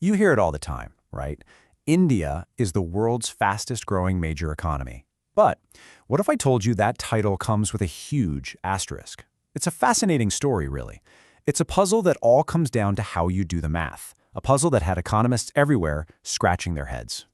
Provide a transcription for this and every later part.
You hear it all the time, right? India is the world's fastest growing major economy. But what if I told you that title comes with a huge asterisk? It's a fascinating story, really. It's a puzzle that all comes down to how you do the math, a puzzle that had economists everywhere scratching their heads.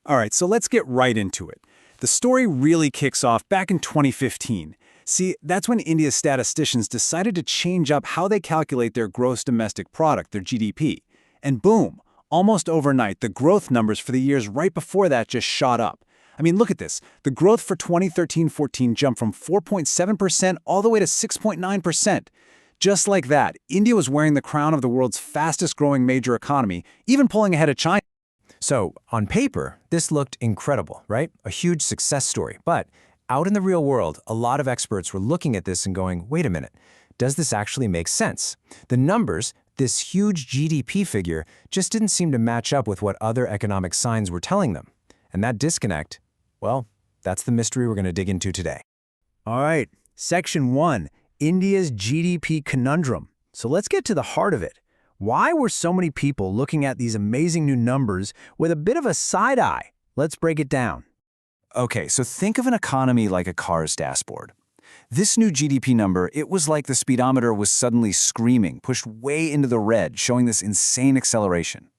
All right, so let's get right into it. The story really kicks off back in 2015. See, that's when India's statisticians decided to change up how they calculate their gross domestic product, their GDP. And boom, almost overnight, the growth numbers for the years right before that just shot up. I mean, look at this. The growth for 2013-14 jumped from 4.7% all the way to 6.9%. Just like that, India was wearing the crown of the world's fastest-growing major economy, even pulling ahead of China. So, on paper, this looked incredible, right? A huge success story. But out in the real world, a lot of experts were looking at this and going, wait a minute, does this actually make sense? The numbers, this huge GDP figure, just didn't seem to match up with what other economic signs were telling them. And that disconnect, well, that's the mystery we're going to dig into today. All right, Section 1, India's GDP Conundrum. So let's get to the heart of it. Why were so many people looking at these amazing new numbers with a bit of a side eye? Let's break it down. Okay, so think of an economy like a car's dashboard. This new GDP number, it was like the speedometer was suddenly screaming, pushed way into the red, showing this insane acceleration.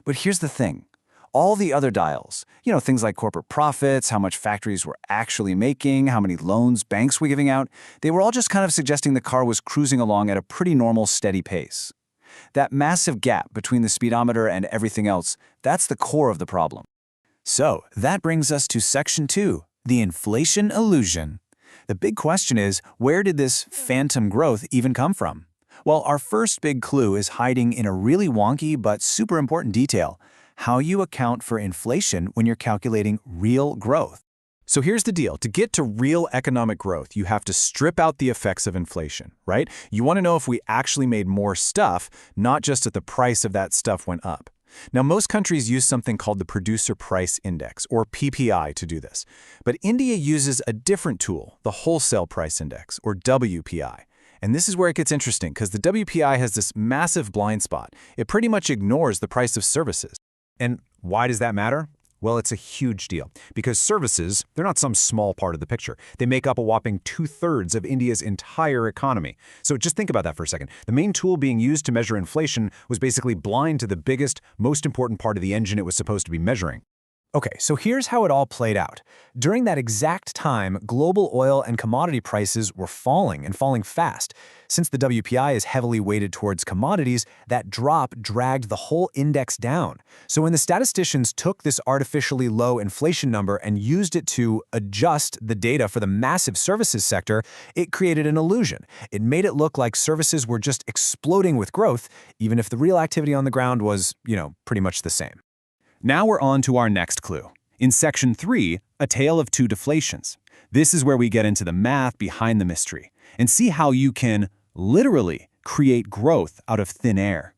But here's the thing. All the other dials, things like corporate profits, how much factories were actually making, how many loans banks were giving out, they were all just kind of suggesting the car was cruising along at a pretty normal, steady pace. That massive gap between the speedometer and everything else, that's the core of the problem. So that brings us to Section 2, the inflation illusion. The big question is, where did this phantom growth even come from? Well, our first big clue is hiding in a really wonky but super important detail: how you account for inflation when you're calculating real growth. So here's the deal. To get to real economic growth, you have to strip out the effects of inflation, right? You want to know if we actually made more stuff, not just that the price of that stuff went up. Now, most countries use something called the Producer Price Index, or PPI, to do this. But India uses a different tool, the Wholesale Price Index, or WPI. And this is where it gets interesting, because the WPI has this massive blind spot. It pretty much ignores the price of services. And why does that matter? Well, it's a huge deal, because services, they're not some small part of the picture. They make up a whopping 2/3 of India's entire economy. So just think about that for a second. The main tool being used to measure inflation was basically blind to the biggest, most important part of the engine it was supposed to be measuring. Okay, so here's how it all played out. During that exact time, global oil and commodity prices were falling and falling fast. Since the WPI is heavily weighted towards commodities, that drop dragged the whole index down. So when the statisticians took this artificially low inflation number and used it to adjust the data for the massive services sector, it created an illusion. It made it look like services were just exploding with growth, even if the real activity on the ground was, pretty much the same. Now we're on to our next clue. In Section 3, a tale of two deflations. This is where we get into the math behind the mystery and see how you can literally create growth out of thin air.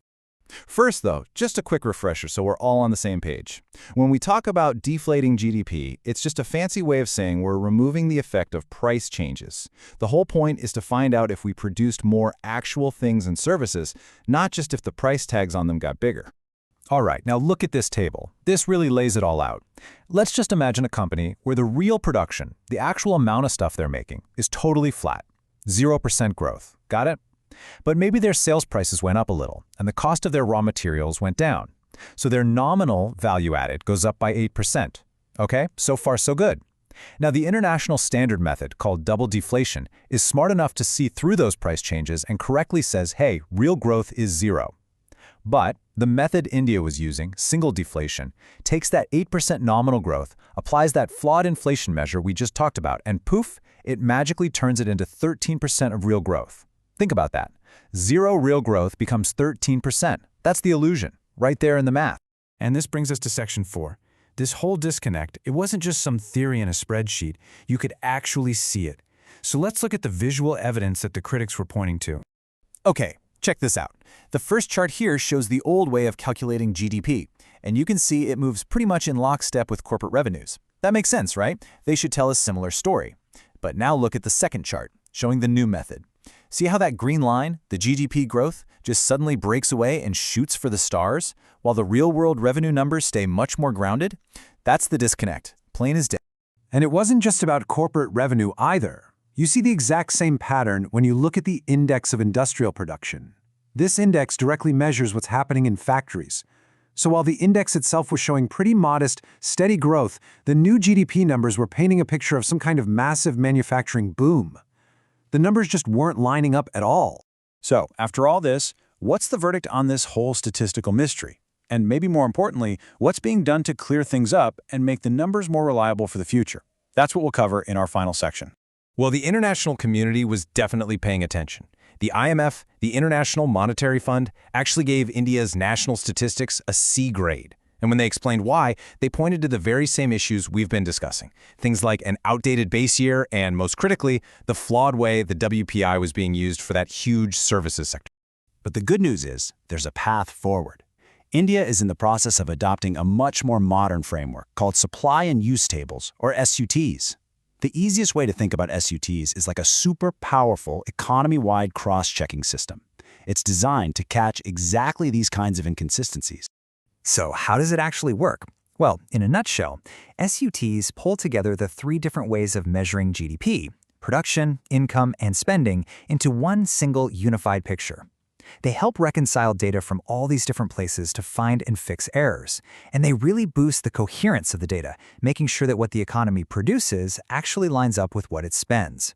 First, though, just a quick refresher so we're all on the same page. When we talk about deflating GDP, it's just a fancy way of saying we're removing the effect of price changes. The whole point is to find out if we produced more actual things and services, not just if the price tags on them got bigger. All right, now look at this table. This really lays it all out. Let's just imagine a company where the real production, the actual amount of stuff they're making, is totally flat. 0% growth. Got it? But maybe their sales prices went up a little, and the cost of their raw materials went down. So their nominal value added goes up by 8%. Okay, so far so good. Now the international standard method, called double deflation, is smart enough to see through those price changes and correctly says, hey, real growth is 0. But the method India was using, single deflation, takes that 8% nominal growth, applies that flawed inflation measure we just talked about, and poof, it magically turns it into 13% of real growth. Think about that. 0 real growth becomes 13%. That's the illusion, right there in the math. And this brings us to Section 4. This whole disconnect, it wasn't just some theory in a spreadsheet. You could actually see it. So let's look at the visual evidence that the critics were pointing to. Okay. Check this out. The first chart here shows the old way of calculating GDP, and you can see it moves pretty much in lockstep with corporate revenues. That makes sense, right? They should tell a similar story. But now look at the second chart, showing the new method. See how that green line, the GDP growth, just suddenly breaks away and shoots for the stars, while the real-world revenue numbers stay much more grounded? That's the disconnect, plain as day. And it wasn't just about corporate revenue either. You see the exact same pattern when you look at the Index of Industrial Production. This index directly measures what's happening in factories. So while the index itself was showing pretty modest, steady growth, the new GDP numbers were painting a picture of some kind of massive manufacturing boom. The numbers just weren't lining up at all. So, after all this, what's the verdict on this whole statistical mystery? And maybe more importantly, what's being done to clear things up and make the numbers more reliable for the future? That's what we'll cover in our final section. Well, the international community was definitely paying attention. The IMF, the International Monetary Fund, actually gave India's national statistics a C grade. And when they explained why, they pointed to the very same issues we've been discussing. Things like an outdated base year and, most critically, the flawed way the WPI was being used for that huge services sector. But the good news is, there's a path forward. India is in the process of adopting a much more modern framework called Supply and Use Tables, or SUTs. The easiest way to think about SUTs is like a super powerful, economy-wide cross-checking system. It's designed to catch exactly these kinds of inconsistencies. So how does it actually work? Well, in a nutshell, SUTs pull together the three different ways of measuring GDP, production, income, and spending, into one single unified picture. They help reconcile data from all these different places to find and fix errors, and they really boost the coherence of the data, making sure that what the economy produces actually lines up with what it spends.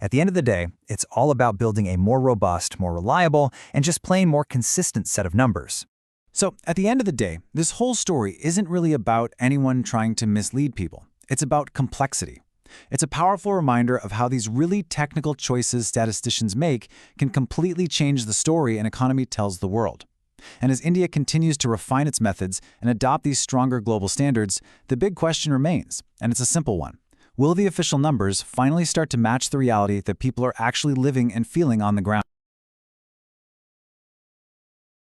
At the end of the day, it's all about building a more robust, more reliable, and just plain more consistent set of numbers. So, at the end of the day, this whole story isn't really about anyone trying to mislead people. It's about complexity. It's a powerful reminder of how these really technical choices statisticians make can completely change the story an economy tells the world. And as India continues to refine its methods and adopt these stronger global standards, the big question remains, and it's a simple one. Will the official numbers finally start to match the reality that people are actually living and feeling on the ground?